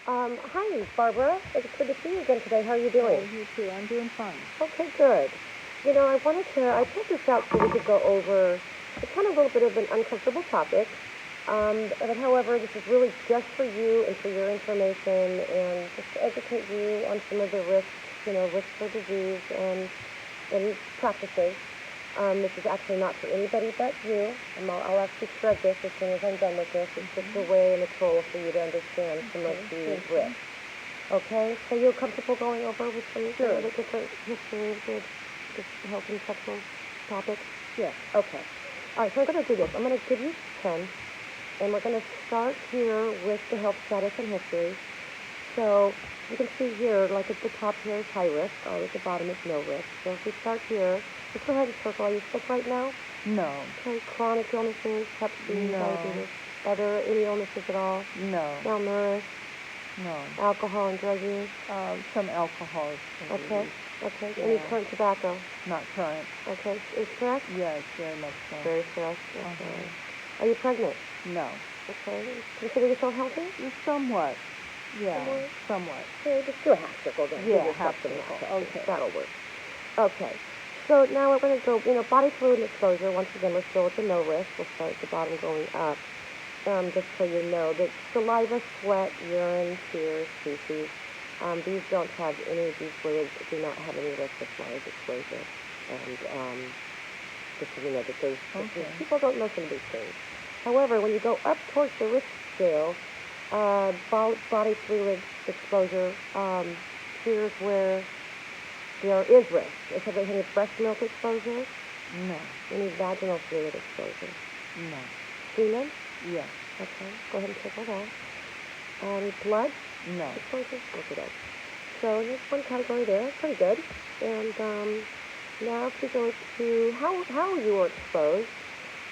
Hi, Barbara. It's good to see you again today. How are you doing? You too. I'm doing fine. Okay, good. I pulled this out so we could go over it's kind of a little bit of an uncomfortable topic. But however, this is really just for you and for your information and just to educate you on some of the risks, risks for disease and practices. This is actually not for anybody but you. I'll actually shred this as soon as I'm done with this. It's just a way and a tool for you to understand some of the risks. Okay, so you're comfortable going over with some of the different history of the health and sexual topics? Yeah. Okay. All right, so I'm going to do this. I'm going to give you 10, and we're going to start here with the health status and history. So you can see here, like at the top here is high risk, or at the bottom is no risk. So if we start here, just go ahead and circle. Are you sick right now? No. Okay, chronic illnesses, hep C, No. diabetes, other any illnesses at all? No. Malnourished? No. Alcohol and drug use? Some alcohol. Okay. Okay. Yeah. Any current tobacco? Not current. Okay. Is stress? Yes, very much so. Very stressed. Okay. Are you pregnant? No. Okay. Consider yourself healthy? Somewhat. Yeah. Somewhat. Okay, just do a half circle then. Yeah, half circle. Okay. That'll work. Okay. So now we're going to go, body fluid exposure. Once again, we're still at the no risk. We'll start at the bottom going up. Just so you know that saliva, sweat, urine, tears, feces, these don't have any of these fluids, do not have any risk as far as exposure. And just so you know that people don't know some of these things. However, when you go up towards the risk scale, body fluid exposure, here's where there is risk. Is there any breast milk exposure? No. Any vaginal fluid exposure? No. Semen? Yes. Okay, go ahead and circle that. Blood? No. Exposure? Look it up. So there's one category there. Pretty good. And now if we go to how you were exposed,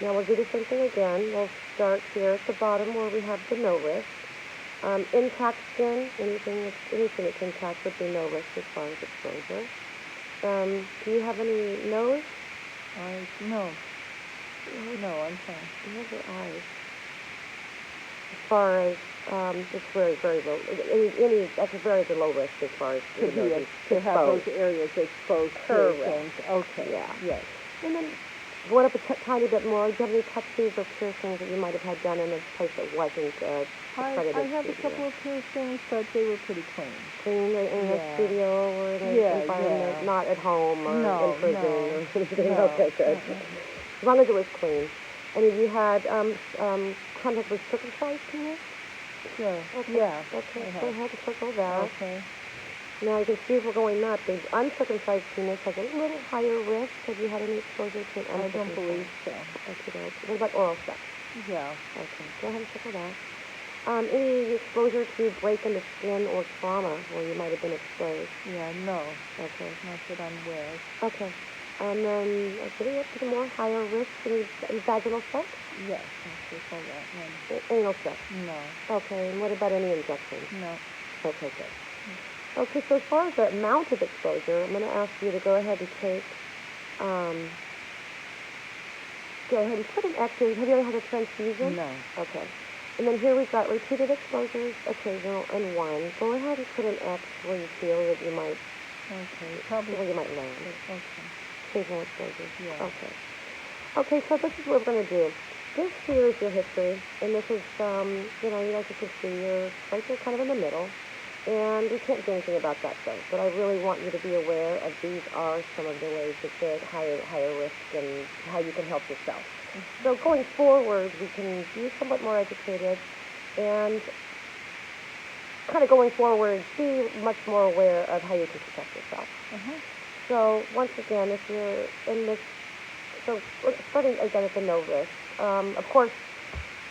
now we'll do the same thing again. We'll start here at the bottom where we have the no risk. Intact skin, anything that's intact would be no risk as far as exposure. Do you have any nose? No. No, I'm fine. You have your eyes. As far as it's very, very low. That's a very low risk as far as to have those areas exposed to things. Okay. Yeah. Yes. And then going up a tiny bit more. Do you have any tattoos or piercings that you might have had done in a place that wasn't accredited? I have a couple of piercings, but they were pretty clean. Clean in a studio or in an environment, not at home or in prison or anything. No. Okay, good. As long as it was clean. And have you had contact with circumcised penis? Sure. Okay. Yeah. Okay. Go ahead and circle that. Okay. Now you can see if we're going up. The uncircumcised penis has a little higher risk. Have you had any exposure to an uncircumcised? I don't believe so. Okay. What about oral sex? Yeah. Okay. Go ahead and circle that. Any exposure to break in the skin or trauma where you might have been exposed? Yeah, no. Okay. Not that I'm aware of. Okay. And then getting up to the more higher risk, any vaginal sex? Yes, I circle that one. Anal sex? No. Okay. And what about any injections? No. Okay, good. Okay, so as far as the amount of exposure, I'm going to ask you to go ahead and take, go ahead and put an X in. Have you ever had a transfusion? No. Okay. And then here we've got repeated exposures, occasional, and one. Go ahead and put an X where you feel that you might, probably where you might land. Okay. Occasional exposures. Yeah. Okay. Okay, so this is what we're going to do. This here is your history, and this is, you guys can see you're right there kind of in the middle. And we can't do anything about that, though. But I really want you to be aware of these are some of the ways that they're higher risk and how you can help yourself. Mm-hmm. So going forward, we can be somewhat more educated and kind of going forward, be much more aware of how you can protect yourself. Mm-hmm. So once again, if you're in this, so starting again at the no risk, of course,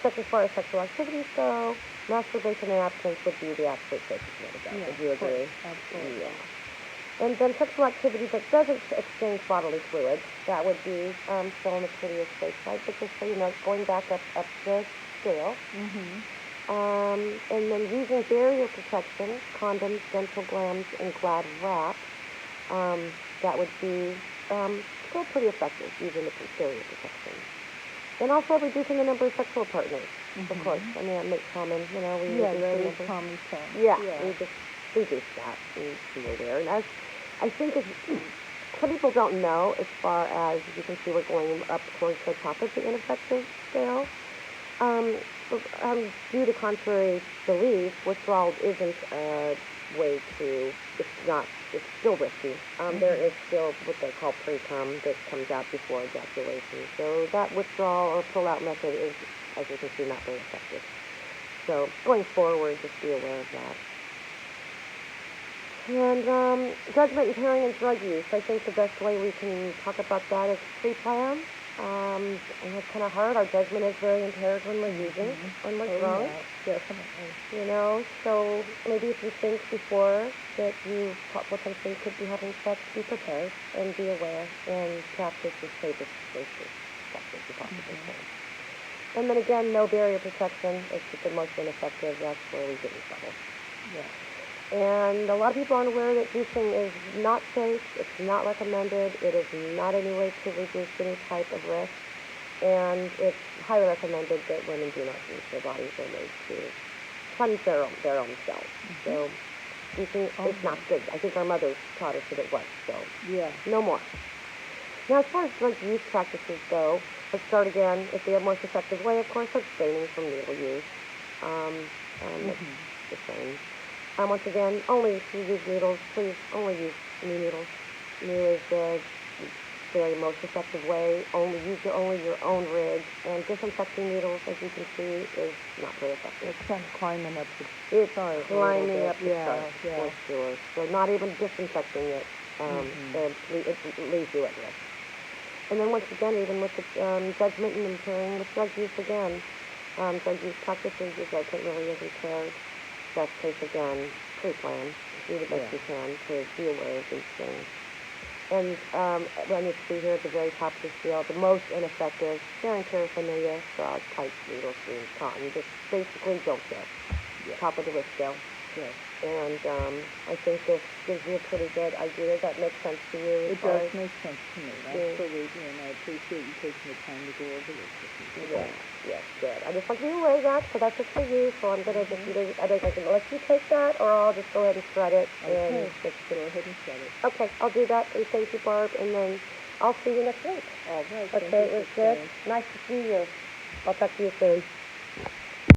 such as far as sexual activities go, masturbation and abstinence would be the absolute safest way to go. Would you agree? Absolutely. Yeah. And then sexual activity that doesn't exchange bodily fluids, that would be still on the prettiest safe side, but just so you know, going back up the scale. Mm-hmm. And then using barrier protection, condoms, dental glands, and Glad wrap, that would be still pretty effective using the barrier protection. And also reducing the number of sexual partners. of course. I mean, that makes common, we Yeah, just that is remember. common sense. Yeah, we just reduce that and be aware. And as I think as some people don't know, as far as you can see, we're going up towards the top of the ineffective scale. Um, Due to contrary belief, withdrawal isn't a way to. It's still risky. There is still what they call pre-cum that comes out before ejaculation. So that withdrawal or pull-out method is, as you can see, not very effective. So going forward, just be aware of that. And judgment, impairing, and drug use. I think the best way we can talk about that is pre-plan. And it's kind of hard. Our judgment is very impaired when we're using, when we're drunk. Yeah, definitely. So maybe if you think before that you potentially could be having sex, be prepared and be aware and practice as safe as you possibly can. And then again, no barrier protection is the most ineffective. That's where we get in trouble. Yeah. And a lot of people aren't aware that juicing is not safe. It's not recommended. It is not any way to reduce any type of risk. And it's highly recommended that women do not juice. Their bodies are made to cleanse their own cells. So juicing is not good. I think our mothers taught us that it was. So no more. Now, as far as drug use practices go, let's start again. If the most effective way, of course, abstaining from needle use. It's the same. Once again, only if you use needles, please only use new needles. New is the very most effective way. Use your own rig. And disinfecting needles, as you can see, is not very effective. It's kind of climbing up the It's climbing up the start, yeah. for sure. So not even disinfecting it, it leaves you at risk. And then once again, even with the judgment and impairing with drug use again, drug use practices, your judgment really is impaired. Best case again, pre-plan. Do the best you can to be aware of these things. And when you see here at the very top of the scale, the most ineffective, sharing paraphernalia, straws, pipes, needles, screens, cotton. Just basically don't care. Top of the risk scale. Yes. And I think this gives you a pretty good idea. That makes sense to you? It does make sense to me, absolutely, and I appreciate you taking the time to go over this with me. Yes, good. I just want you to aware of that, so that's it for you. So I'm going to just I think I can let you take that, or I'll just go ahead and shred it. Okay, let's go ahead and shred it. Okay, I'll do that. And thank you, Barb, and then I'll see you next week. All right. Okay, it was good. Nice to see you. I'll talk to you soon.